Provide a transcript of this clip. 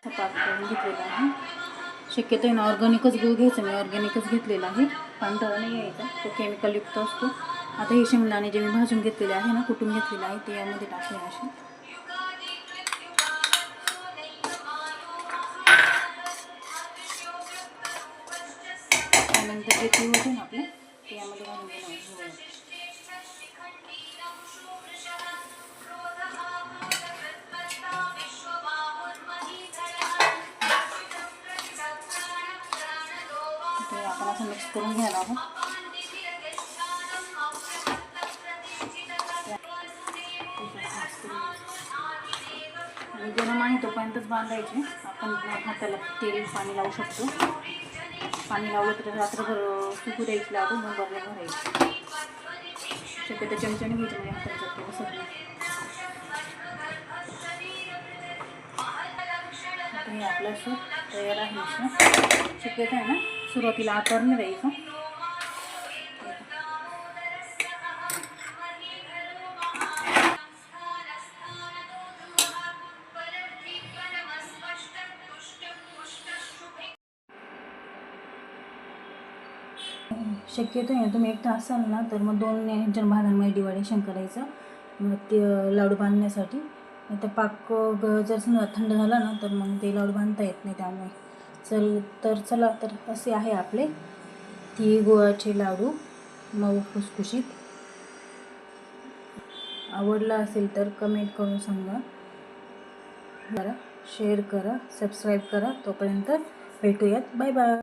पाक करून घेतलेला आहे. शक्यतो आहे ना ऑर्गॅनिकच गूळ घ्यायचा. मी ऑर्गॅनिकच घेतलेला आहे, पांढरा नाही घ्यायचा, तो केमिकलयुक्त असतो. आता हे शेंगदाणे जे मी भाजून घेतलेले आहे ना, कुटून घेतलेले आहे, ते यामध्ये टाकले असे. त्यानंतर जे तीळ होते ना आपले, ते यामध्ये घालून घेणार. ते आपण असं मिक्स करून घ्यायला आहोत. आणि गरम आहे तोपर्यंतच बांधायचे. आपण हाताला तेल पाणी लावू शकतो. पाणी लावलं तर रात्रभर सुकू द्यायची, लागू मग बरं भरायची. शक्यतो चमच्याने घ्यायचं म्हणजे हाताला चटके बसत नाही. आता हे आपलं असं तयार आहे. शक्यतो आहे ना सुरुवातीला आकार नाही द्यायचं. शक्यतो आहे तुम्ही एकटा असाल ना तर मग 2 ह्याच्या भागांमध्ये डिवायडेशन करायचं मग ते लाडू बांधण्यासाठी. नाही तर पाक जर समजा थंड झाला ना तर मग ते लाडू बांधता येत नाही. त्यामुळे चला तर असे आहे आपले तीळ गुळाचे लाडू मऊ खुसखुशीत. आवडला असेल तर कमेंट करून सांगा, शेअर करा, सबस्क्राईब करा. तोपर्यंत भेटूयात. Bye bye.